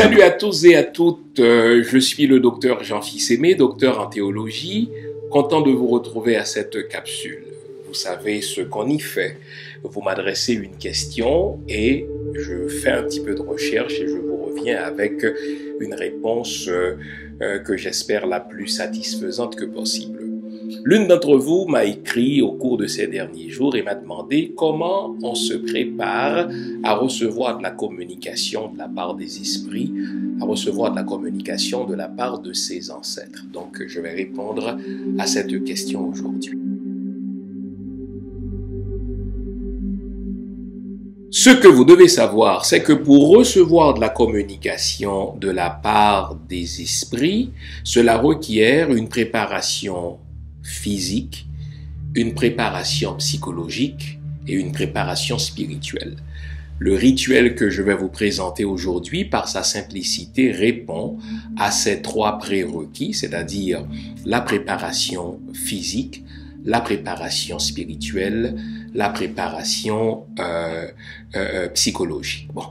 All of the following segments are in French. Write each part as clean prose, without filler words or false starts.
Salut à tous et à toutes, je suis le docteur Jean-Fils Aimé, docteur en théologie, content de vous retrouver à cette capsule. Vous savez ce qu'on y fait. Vous m'adressez une question et je fais un petit peu de recherche et je vous reviens avec une réponse que j'espère la plus satisfaisante que possible. L'une d'entre vous m'a écrit au cours de ces derniers jours et m'a demandé comment on se prépare à recevoir de la communication de la part des esprits, à recevoir de la communication de la part de ses ancêtres. Donc, je vais répondre à cette question aujourd'hui. Ce que vous devez savoir, c'est que pour recevoir de la communication de la part des esprits, cela requiert une préparation physique, une préparation psychologique et une préparation spirituelle. Le rituel que je vais vous présenter aujourd'hui, par sa simplicité, répond à ces trois prérequis, c'est-à-dire la préparation physique, la préparation spirituelle, la préparation psychologique. Bon.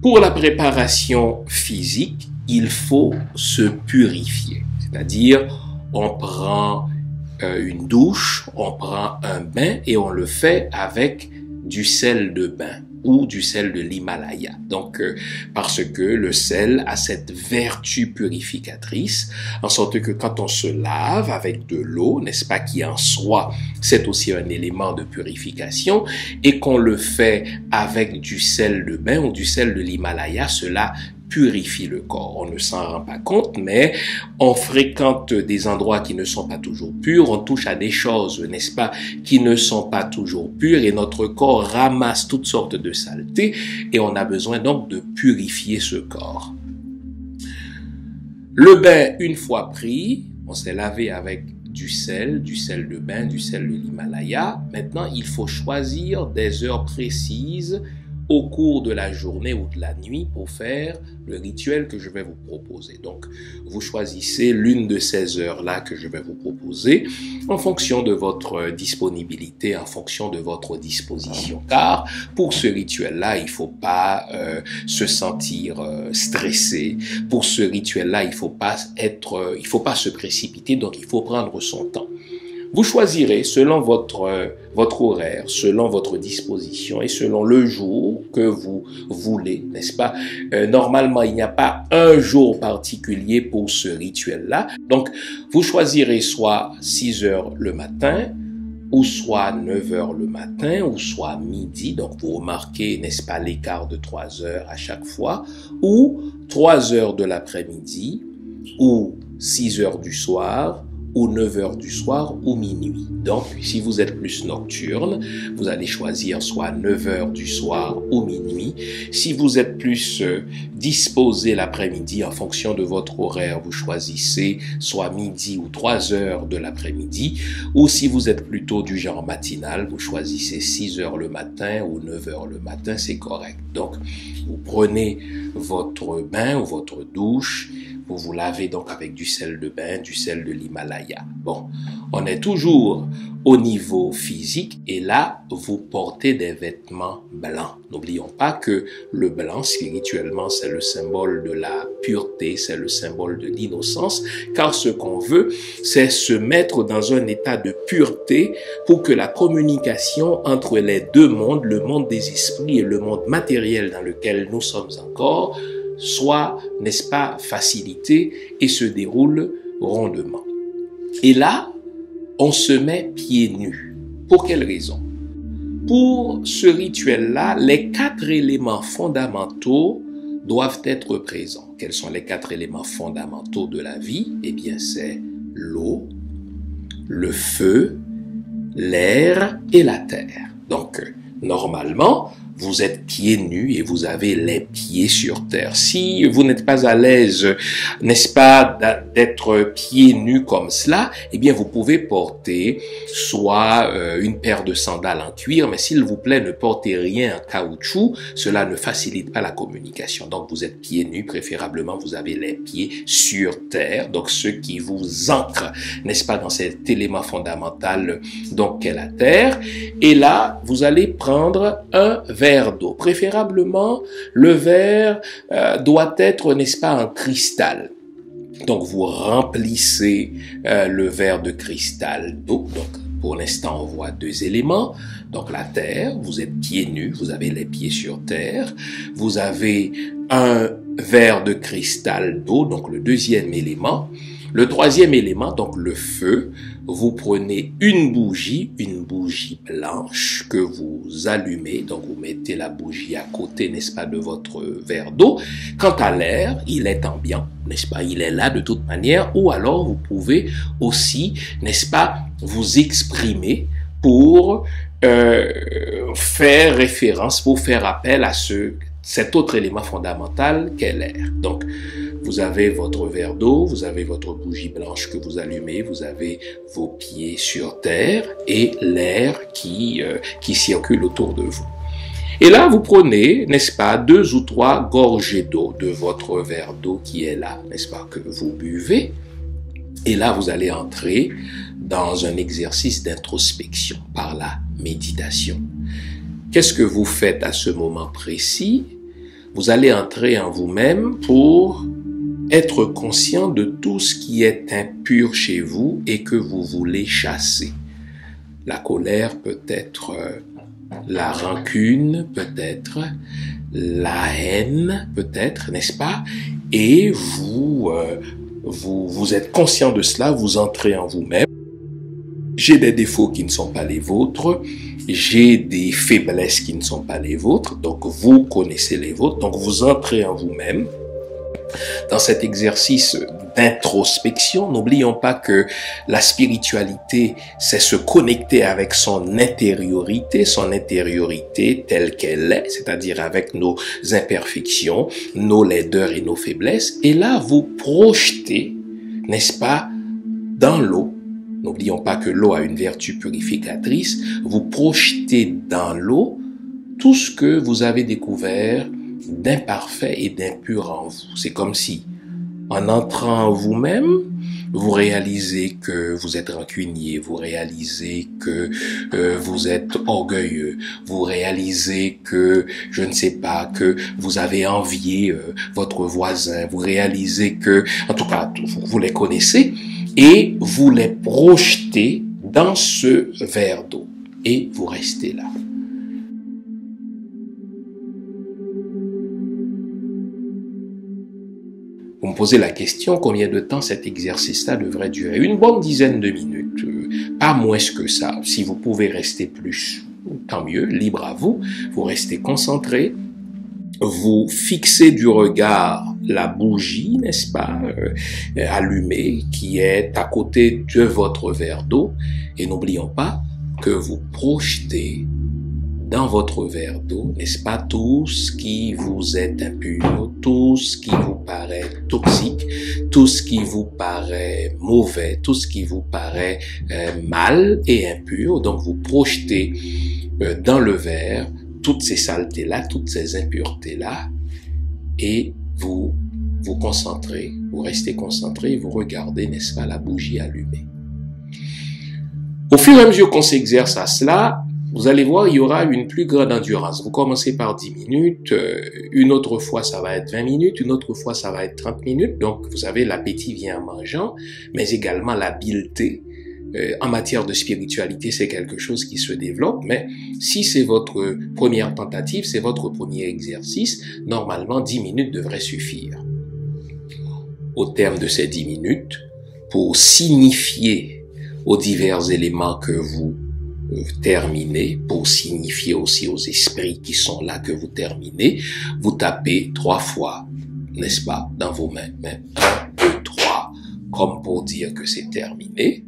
Pour la préparation physique, il faut se purifier, c'est-à-dire on prend une douche, on prend un bain et on le fait avec du sel de bain ou du sel de l'Himalaya. Donc, parce que le sel a cette vertu purificatrice, en sorte que quand on se lave avec de l'eau, n'est-ce pas, qui en soi, c'est aussi un élément de purification, et qu'on le fait avec du sel de bain ou du sel de l'Himalaya, cela purifie le corps. On ne s'en rend pas compte, mais on fréquente des endroits qui ne sont pas toujours purs, on touche à des choses, n'est-ce pas, qui ne sont pas toujours pures, et notre corps ramasse toutes sortes de saletés, et on a besoin donc de purifier ce corps. Le bain, une fois pris, on s'est lavé avec du sel de bain, du sel de l'Himalaya. Maintenant, il faut choisir des heures précises au cours de la journée ou de la nuit pour faire le rituel que je vais vous proposer. Donc, vous choisissez l'une de ces heures-là que je vais vous proposer en fonction de votre disponibilité, en fonction de votre disposition. Car pour ce rituel-là, il faut pas se sentir stressé. Pour ce rituel-là, il faut pas se précipiter, donc il faut prendre son temps. Vous choisirez selon votre horaire, selon votre disposition et selon le jour que vous voulez, n'est-ce pas? Normalement, il n'y a pas un jour particulier pour ce rituel-là. Donc, vous choisirez soit 6 heures le matin, ou soit 9 heures le matin, ou soit midi. Donc, vous remarquez, n'est-ce pas, l'écart de 3 heures à chaque fois, ou 3 heures de l'après-midi, ou 6 heures du soir, ou 9 heures du soir ou minuit. Donc, si vous êtes plus nocturne, vous allez choisir soit 9 heures du soir ou minuit. Si vous êtes plus disposé l'après-midi en fonction de votre horaire, vous choisissez soit midi ou 3 heures de l'après-midi. Ou si vous êtes plutôt du genre matinal, vous choisissez 6 heures le matin ou 9 heures le matin, c'est correct. Donc, vous prenez votre bain ou votre douche, vous vous lavez donc avec du sel de bain, du sel de l'Himalaya. Bon, on est toujours au niveau physique et là, vous portez des vêtements blancs. N'oublions pas que le blanc, spirituellement, c'est le symbole de la pureté, c'est le symbole de l'innocence, car ce qu'on veut, c'est se mettre dans un état de pureté pour que la communication entre les deux mondes, le monde des esprits et le monde matériel dans lequel nous sommes encore, soit, n'est-ce pas, facilité et se déroule rondement. Et là, on se met pieds nus. Pour quelle raison? Pour ce rituel-là, les 4 éléments fondamentaux doivent être présents. Quels sont les 4 éléments fondamentaux de la vie? Eh bien, c'est l'eau, le feu, l'air et la terre. Donc, normalement, vous êtes pieds nus et vous avez les pieds sur terre. Si vous n'êtes pas à l'aise, n'est-ce pas, d'être pieds nus comme cela, eh bien, vous pouvez porter soit une paire de sandales en cuir, mais s'il vous plaît, ne portez rien en caoutchouc. Cela ne facilite pas la communication. Donc, vous êtes pieds nus, préférablement, vous avez les pieds sur terre. Donc, ce qui vous ancre, n'est-ce pas, dans cet élément fondamental, donc, qu'est la terre. Et là, vous allez prendre un verre verre d'eau. Préférablement, le verre doit être, n'est-ce pas, en cristal. Donc, vous remplissez le verre de cristal d'eau. Donc, pour l'instant, on voit deux éléments. Donc, la terre, vous êtes pieds nus, vous avez les pieds sur terre. Vous avez un verre de cristal d'eau, donc le deuxième élément. Le troisième élément, donc le feu, vous prenez une bougie blanche que vous allumez, donc vous mettez la bougie à côté, n'est-ce pas, de votre verre d'eau. Quant à l'air, il est ambiant, n'est-ce pas, il est là de toute manière, ou alors vous pouvez aussi, n'est-ce pas, vous exprimer pour faire référence, pour faire appel à cet autre élément fondamental qu'est l'air. Donc, vous avez votre verre d'eau, vous avez votre bougie blanche que vous allumez, vous avez vos pieds sur terre et l'air qui circule autour de vous. Et là, vous prenez, n'est-ce pas, 2 ou 3 gorgées d'eau de votre verre d'eau qui est là, n'est-ce pas, que vous buvez. Et là, vous allez entrer dans un exercice d'introspection par la méditation. Qu'est-ce que vous faites à ce moment précis? Vous allez entrer en vous-même pour être conscient de tout ce qui est impur chez vous et que vous voulez chasser. La colère peut être la rancune, peut-être la haine, peut-être, n'est-ce pas? Et vous êtes conscient de cela, vous entrez en vous-même. J'ai des défauts qui ne sont pas les vôtres, j'ai des faiblesses qui ne sont pas les vôtres, donc vous connaissez les vôtres, donc vous entrez en vous-même. Dans cet exercice d'introspection, n'oublions pas que la spiritualité, c'est se connecter avec son intériorité telle qu'elle est, c'est-à-dire avec nos imperfections, nos laideurs et nos faiblesses. Et là, vous projetez, n'est-ce pas, dans l'eau. N'oublions pas que l'eau a une vertu purificatrice. Vous projetez dans l'eau tout ce que vous avez découvert d'imparfait et d'impur en vous. C'est comme si, en entrant en vous-même, vous réalisez que vous êtes rancunier, vous réalisez que vous êtes orgueilleux, vous réalisez que, je ne sais pas, que vous avez envié votre voisin, vous réalisez que, en tout cas, vous les connaissez, et vous les projetez dans ce verre d'eau, et vous restez là. Vous me posez la question, combien de temps cet exercice-là devrait durer? Une bonne dizaine de minutes, pas moins que ça. Si vous pouvez rester plus, tant mieux, libre à vous. Vous restez concentré, vous fixez du regard la bougie, n'est-ce pas, allumée, qui est à côté de votre verre d'eau. Et n'oublions pas que vous projetez dans votre verre d'eau, n'est-ce pas, tout ce qui vous est impur, tout ce qui vous paraît toxique, tout ce qui vous paraît mauvais, tout ce qui vous paraît mal et impur. Donc vous projetez dans le verre toutes ces saletés-là, toutes ces impuretés-là, et vous vous concentrez, vous restez concentré, vous regardez, n'est-ce pas, la bougie allumée. Au fur et à mesure qu'on s'exerce à cela, vous allez voir, il y aura une plus grande endurance. Vous commencez par 10 minutes, une autre fois ça va être 20 minutes, une autre fois ça va être 30 minutes. Donc, vous savez, l'appétit vient en mangeant, mais également l'habileté. En matière de spiritualité, c'est quelque chose qui se développe, mais si c'est votre première tentative, c'est votre premier exercice, normalement 10 minutes devraient suffire. Au terme de ces 10 minutes, pour signifier aux divers éléments que vous terminez, pour signifier aussi aux esprits qui sont là que vous terminez, vous tapez 3 fois, n'est-ce pas, dans vos mains. 1, 2, 3, comme pour dire que c'est terminé.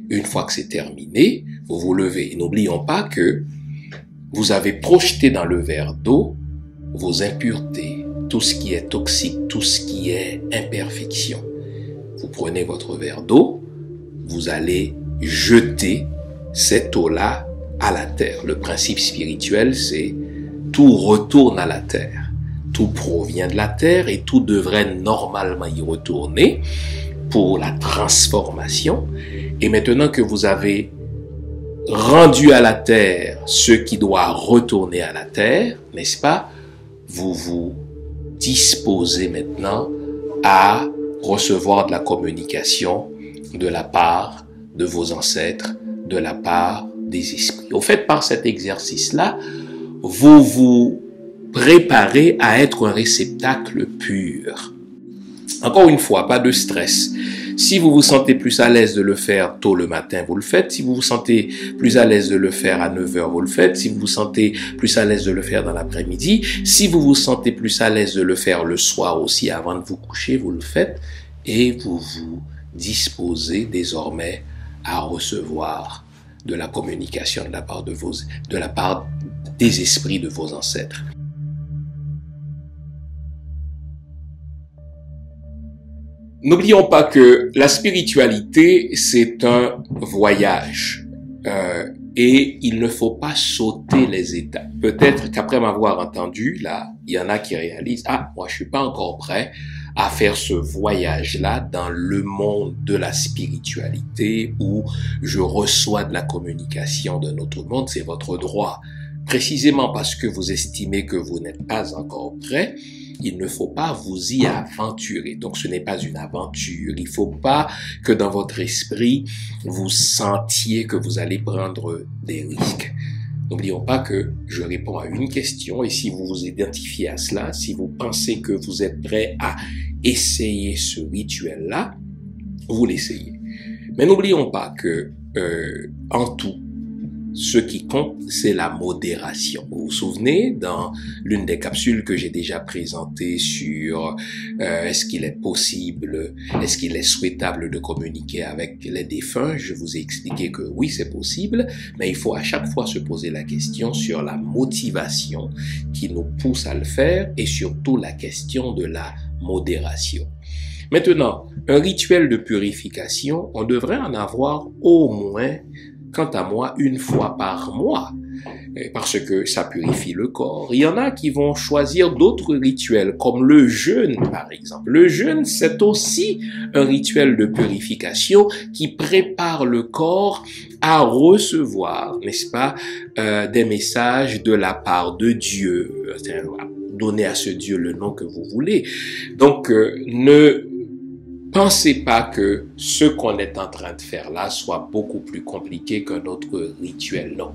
Une fois que c'est terminé, vous vous levez. N'oublions pas que vous avez projeté dans le verre d'eau vos impuretés, tout ce qui est toxique, tout ce qui est imperfection. Vous prenez votre verre d'eau, vous allez jeter cette eau-là à la terre. Le principe spirituel, c'est tout retourne à la terre. Tout provient de la terre et tout devrait normalement y retourner pour la transformation. Et maintenant que vous avez rendu à la terre ce qui doit retourner à la terre, n'est-ce pas? Vous vous disposez maintenant à recevoir de la communication de la part de vos ancêtres, de la part des esprits. Au fait, par cet exercice-là, vous vous préparez à être un réceptacle pur. Encore une fois, pas de stress. Si vous vous sentez plus à l'aise de le faire tôt le matin, vous le faites. Si vous vous sentez plus à l'aise de le faire à 9 heures, vous le faites. Si vous vous sentez plus à l'aise de le faire dans l'après-midi, si vous vous sentez plus à l'aise de le faire le soir aussi avant de vous coucher, vous le faites. Et vous vous disposez désormais à recevoir de la communication de la part des esprits de vos ancêtres. N'oublions pas que la spiritualité, c'est un voyage et il ne faut pas sauter les étapes. Peut-être qu'après m'avoir entendu, là, il y en a qui réalisent « Ah, moi je suis pas encore prêt à faire ce voyage-là dans le monde de la spiritualité où je reçois de la communication d'un autre monde, c'est votre droit. » Précisément parce que vous estimez que vous n'êtes pas encore prêt, il ne faut pas vous y aventurer. Donc, ce n'est pas une aventure. Il ne faut pas que dans votre esprit, vous sentiez que vous allez prendre des risques. N'oublions pas que je réponds à une question et si vous vous identifiez à cela, si vous pensez que vous êtes prêt à essayer ce rituel-là, vous l'essayez. Mais n'oublions pas que en tout, ce qui compte, c'est la modération. Vous vous souvenez, dans l'une des capsules que j'ai déjà présentées sur est-ce qu'il est possible, est-ce qu'il est souhaitable de communiquer avec les défunts, je vous ai expliqué que oui, c'est possible, mais il faut à chaque fois se poser la question sur la motivation qui nous pousse à le faire et surtout la question de la modération. Maintenant, un rituel de purification, on devrait en avoir au moins, quant à moi, une fois par mois, parce que ça purifie le corps. Il y en a qui vont choisir d'autres rituels, comme le jeûne, par exemple. Le jeûne, c'est aussi un rituel de purification qui prépare le corps à recevoir, n'est-ce pas, des messages de la part de Dieu. Donnez à ce Dieu le nom que vous voulez. Donc, ne pensez pas que ce qu'on est en train de faire là soit beaucoup plus compliqué qu'un autre rituel. Non.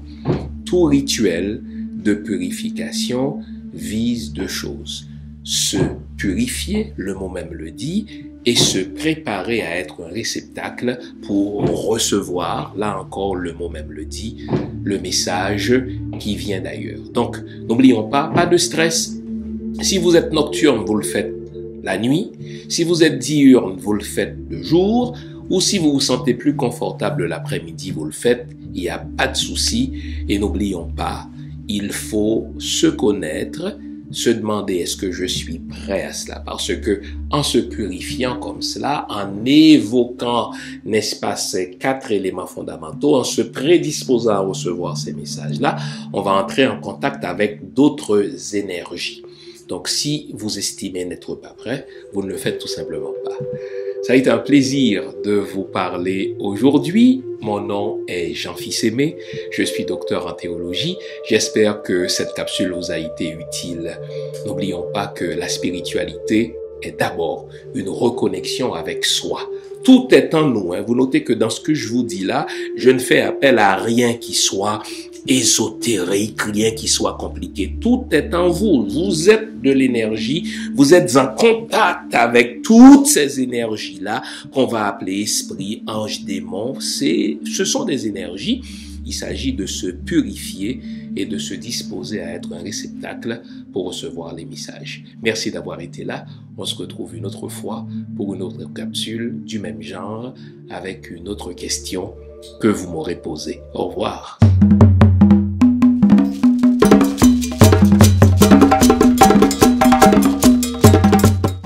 Tout rituel de purification vise deux choses. Se purifier, le mot même le dit, et se préparer à être un réceptacle pour recevoir, là encore le mot même le dit, le message qui vient d'ailleurs. Donc, n'oublions pas de stress. Si vous êtes nocturne, vous le faites la nuit. Si vous êtes diurne, vous le faites le jour. Ou si vous vous sentez plus confortable l'après-midi, vous le faites. Il n'y a pas de souci. Et n'oublions pas, il faut se connaître, se demander est-ce que je suis prêt à cela? Parce que en se purifiant comme cela, en évoquant, n'est-ce pas, ces 4 éléments fondamentaux, en se prédisposant à recevoir ces messages-là, on va entrer en contact avec d'autres énergies. Donc, si vous estimez n'être pas prêt, vous ne le faites tout simplement pas. Ça a été un plaisir de vous parler aujourd'hui. Mon nom est Jean-Fils Aimé. Je suis docteur en théologie. J'espère que cette capsule vous a été utile. N'oublions pas que la spiritualité est d'abord une reconnexion avec soi. Tout est en nous. Vous notez que dans ce que je vous dis là, je ne fais appel à rien qui soit ésotérique, rien qui soit compliqué. Tout est en vous. Vous êtes de l'énergie. Vous êtes en contact avec toutes ces énergies-là qu'on va appeler esprit, ange, démon. Ce sont des énergies. Il s'agit de se purifier et de se disposer à être un réceptacle pour recevoir les messages. Merci d'avoir été là. On se retrouve une autre fois pour une autre capsule du même genre avec une autre question que vous m'aurez posée. Au revoir.